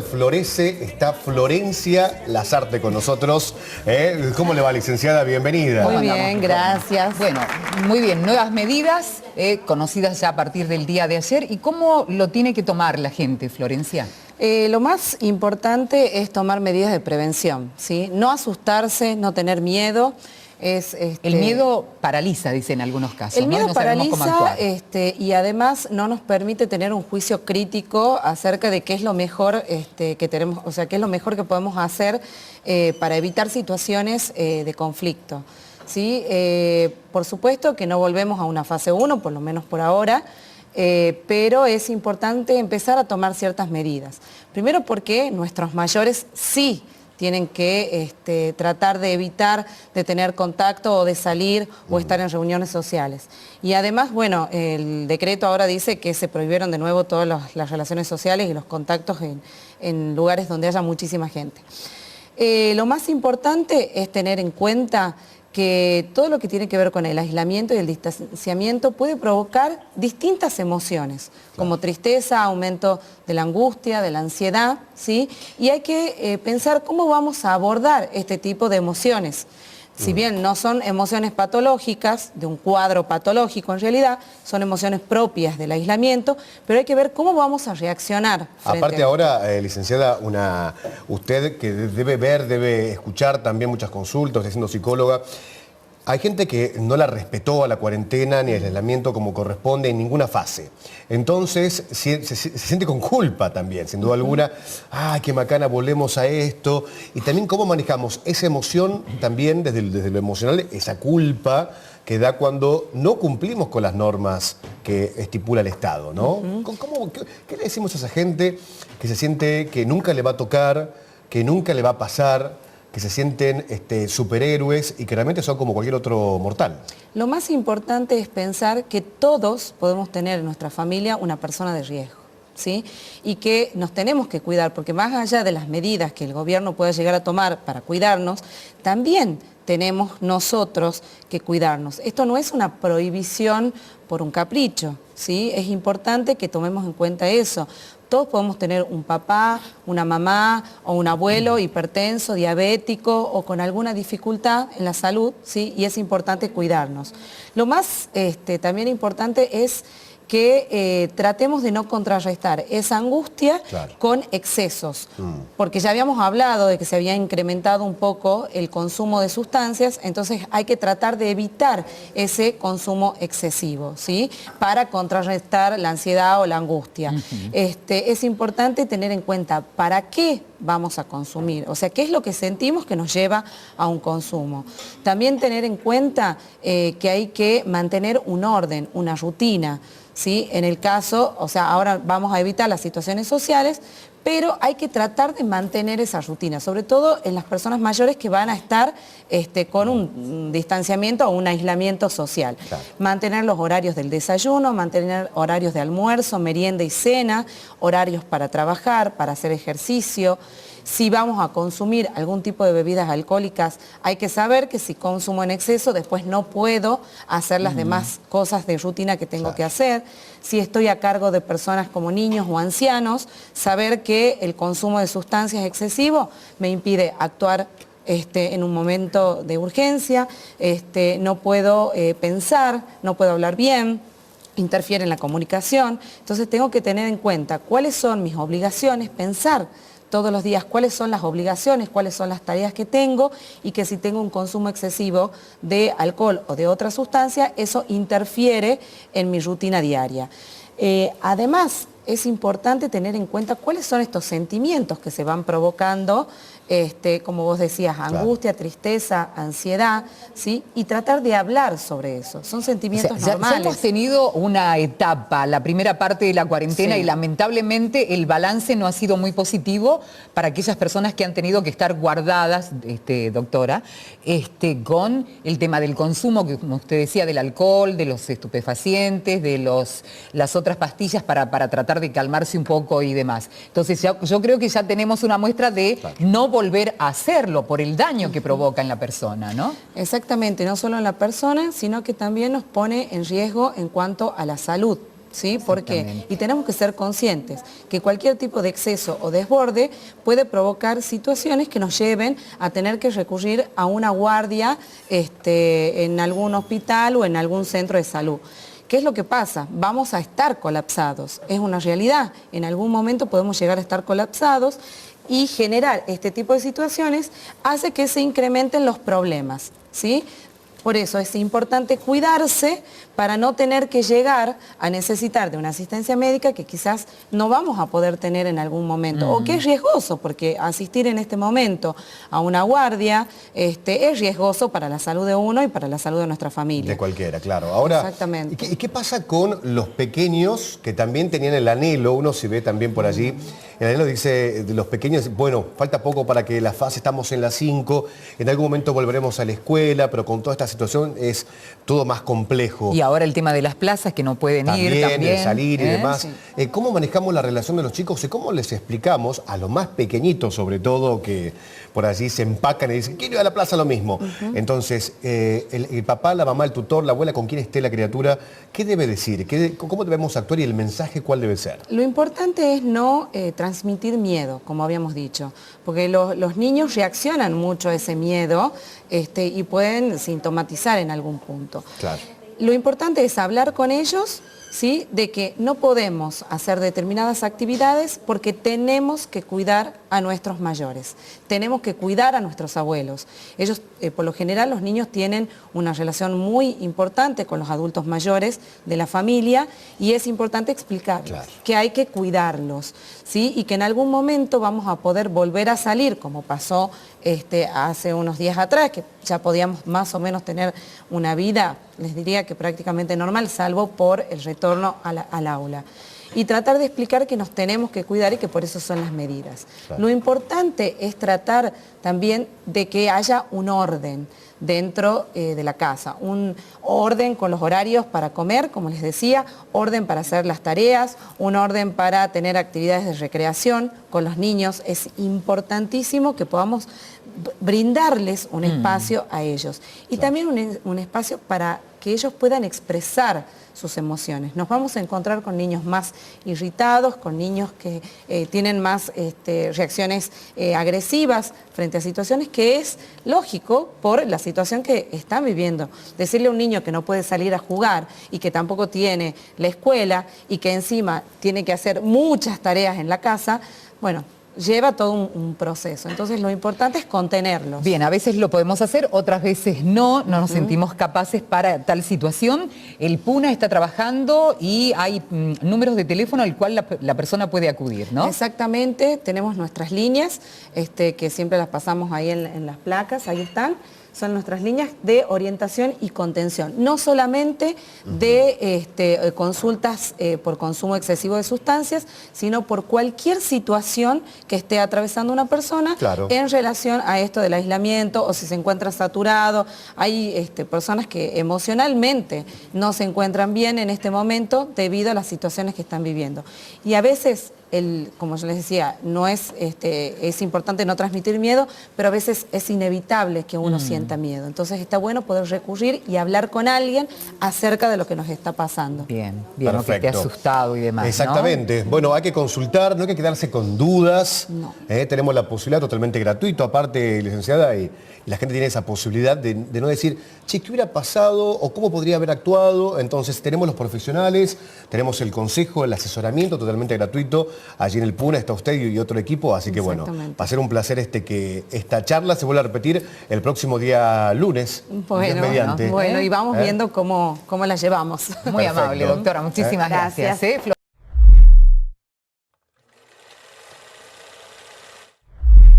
Florece está Florencia Lasarte con nosotros. ¿Cómo le va, licenciada? Bienvenida. Muy bien, gracias. Bueno, muy bien. Nuevas medidas conocidas ya a partir del día de ayer. ¿Y cómo lo tiene que tomar la gente, Florencia? Lo más importante es tomar medidas de prevención, ¿sí? No asustarse, no tener miedo. El miedo paraliza, dicen en algunos casos. El miedo no sabemos cómo paraliza actuar. Y además no nos permite tener un juicio crítico acerca de qué es lo mejor que tenemos, o sea, qué es lo mejor que podemos hacer para evitar situaciones de conflicto, ¿sí? Por supuesto que no volvemos a una fase 1, por lo menos por ahora, pero es importante empezar a tomar ciertas medidas. Primero porque nuestros mayores sí tienen que tratar de evitar de tener contacto o de salir o estar en reuniones sociales. Y además, bueno, el decreto ahora dice que se prohibieron de nuevo todas las relaciones sociales y los contactos en lugares donde haya muchísima gente. Lo más importante es tener en cuenta que todo lo que tiene que ver con el aislamiento y el distanciamiento puede provocar distintas emociones, como tristeza, aumento de la angustia, de la ansiedad, ¿sí? Y hay que pensar cómo vamos a abordar este tipo de emociones. Si bien no son emociones patológicas, de un cuadro patológico en realidad, son emociones propias del aislamiento, pero hay que ver cómo vamos a reaccionar. Aparte ahora, licenciada, usted que debe ver, debe escuchar también muchas consultas, usted siendo psicóloga, hay gente que no la respetó a la cuarentena ni al aislamiento como corresponde en ninguna fase. Entonces se siente con culpa también, sin duda alguna. ¡Ay, qué macana, volvemos a esto! Y también cómo manejamos esa emoción también desde lo emocional, esa culpa que da cuando no cumplimos con las normas que estipula el Estado, ¿no? ¿Qué le decimos a esa gente que se siente que nunca le va a tocar, que nunca le va a pasar, que se sienten superhéroes y que realmente son como cualquier otro mortal? Lo más importante es pensar que todos podemos tener en nuestra familia una persona de riesgo, ¿sí? Y que nos tenemos que cuidar, porque más allá de las medidas que el gobierno pueda llegar a tomar para cuidarnos, también tenemos nosotros que cuidarnos. Esto no es una prohibición por un capricho, ¿sí? Es importante que tomemos en cuenta eso. Todos podemos tener un papá, una mamá o un abuelo hipertenso, diabético o con alguna dificultad en la salud, ¿sí? Y es importante cuidarnos. Lo más también importante es que tratemos de no contrarrestar esa angustia con excesos, porque ya habíamos hablado de que se había incrementado un poco el consumo de sustancias, entonces hay que tratar de evitar ese consumo excesivo, ¿sí? Para contrarrestar la ansiedad o la angustia. Es importante tener en cuenta para qué vamos a consumir, o sea, qué es lo que sentimos que nos lleva a un consumo. También tener en cuenta que hay que mantener un orden, una rutina, ¿sí? En el caso, o sea, ahora vamos a evitar las situaciones sociales, pero hay que tratar de mantener esa rutina, sobre todo en las personas mayores que van a estar con un distanciamiento o un aislamiento social. Claro. Mantener los horarios del desayuno, mantener horarios de almuerzo, merienda y cena, horarios para trabajar, para hacer ejercicio. Si vamos a consumir algún tipo de bebidas alcohólicas, hay que saber que si consumo en exceso, después no puedo hacer las demás cosas de rutina que tengo que hacer. Si estoy a cargo de personas como niños o ancianos, saber que el consumo de sustancias excesivo me impide actuar en un momento de urgencia, no puedo pensar, no puedo hablar bien, interfiere en la comunicación. Entonces tengo que tener en cuenta cuáles son mis obligaciones, pensar todos los días cuáles son las obligaciones, cuáles son las tareas que tengo y que si tengo un consumo excesivo de alcohol o de otra sustancia, eso interfiere en mi rutina diaria. Además, es importante tener en cuenta cuáles son estos sentimientos que se van provocando, como vos decías, angustia, tristeza, ansiedad, ¿sí? Y tratar de hablar sobre eso. Son sentimientos normales. Ya hemos tenido una etapa, la primera parte de la cuarentena, y lamentablemente el balance no ha sido muy positivo para aquellas personas que han tenido que estar guardadas, doctora, con el tema del consumo, que como usted decía, del alcohol, de los estupefacientes, de las otras pastillas para tratar de calmarse un poco y demás. Entonces yo creo que ya tenemos una muestra de no volver a hacerlo por el daño que provoca en la persona, ¿no? Exactamente, no solo en la persona, sino que también nos pone en riesgo en cuanto a la salud, ¿sí? ¿Por qué? Y tenemos que ser conscientes que cualquier tipo de exceso o desborde puede provocar situaciones que nos lleven a tener que recurrir a una guardia en algún hospital o en algún centro de salud. ¿Qué es lo que pasa? Vamos a estar colapsados, es una realidad. En algún momento podemos llegar a estar colapsados y generar este tipo de situaciones hace que se incrementen los problemas, ¿sí? Por eso es importante cuidarse para no tener que llegar a necesitar de una asistencia médica que quizás no vamos a poder tener en algún momento, o que es riesgoso, porque asistir en este momento a una guardia es riesgoso para la salud de uno y para la salud de nuestra familia. De cualquiera, claro. Ahora, exactamente. ¿y qué pasa con los pequeños que también tenían el anhelo? Uno se ve también por allí, el anhelo dice de los pequeños, bueno, falta poco para que la fase, estamos en las 5, en algún momento volveremos a la escuela, pero con toda esta situación es todo más complejo. Y ahora el tema de las plazas que no pueden ir también. De salir y demás. Sí. ¿Cómo manejamos la relación de los chicos y cómo les explicamos a los más pequeñitos, sobre todo, que por allí se empacan y dicen, quiero ir a la plaza lo mismo? Entonces, el papá, la mamá, el tutor, la abuela, con quien esté la criatura, ¿qué debe decir? ¿Cómo debemos actuar y el mensaje cuál debe ser? Lo importante es no transmitir miedo, como habíamos dicho, porque los niños reaccionan mucho a ese miedo y pueden sintomatizar en algún punto. Claro. Lo importante es hablar con ellos, ¿sí?, de que no podemos hacer determinadas actividades porque tenemos que cuidar a nuestros mayores, tenemos que cuidar a nuestros abuelos. Ellos, por lo general, los niños tienen una relación muy importante con los adultos mayores de la familia y es importante explicarles que hay que cuidarlos, ¿sí?, y que en algún momento vamos a poder volver a salir, como pasó hace unos días atrás, que ya podíamos más o menos tener una vida, les diría que prácticamente normal, salvo por el retorno al aula. Y tratar de explicar que nos tenemos que cuidar y que por eso son las medidas. Claro. Lo importante es tratar también de que haya un orden dentro de la casa, un orden con los horarios para comer, como les decía, orden para hacer las tareas, un orden para tener actividades de recreación con los niños. Es importantísimo que podamos brindarles un espacio a ellos y también un espacio para que ellos puedan expresar sus emociones. Nos vamos a encontrar con niños más irritados, con niños que tienen más reacciones agresivas frente a situaciones, que es lógico por la situación que están viviendo. Decirle a un niño que no puede salir a jugar y que tampoco tiene la escuela y que encima tiene que hacer muchas tareas en la casa, bueno, lleva todo un proceso. Entonces lo importante es contenerlos. Bien, a veces lo podemos hacer, otras veces no nos sentimos capaces para tal situación. El PUNA está trabajando y hay números de teléfono al cual la persona puede acudir, ¿no? Exactamente, tenemos nuestras líneas, que siempre las pasamos ahí en las placas, ahí están. Son nuestras líneas de orientación y contención, no solamente de consultas por consumo excesivo de sustancias, sino por cualquier situación que esté atravesando una persona en relación a esto del aislamiento o si se encuentra saturado. Hay personas que emocionalmente no se encuentran bien en este momento debido a las situaciones que están viviendo. Y a veces, como yo les decía, no es importante no transmitir miedo, pero a veces es inevitable que uno sienta miedo. Entonces está bueno poder recurrir y hablar con alguien acerca de lo que nos está pasando. Bien, bien, que esté asustado y demás. Exactamente. ¿No? Bueno, hay que consultar, no hay que quedarse con dudas. No. Tenemos la posibilidad totalmente gratuito, aparte, licenciada, y la gente tiene esa posibilidad de no decir, che, ¿qué hubiera pasado o cómo podría haber actuado? Entonces tenemos los profesionales, tenemos el consejo, el asesoramiento totalmente gratuito. Allí en el PUNA está usted y otro equipo, así que bueno, va a ser un placer que esta charla se vuelva a repetir el próximo día lunes. Bueno, y vamos viendo cómo la llevamos. Muy amable, doctora, muchísimas gracias.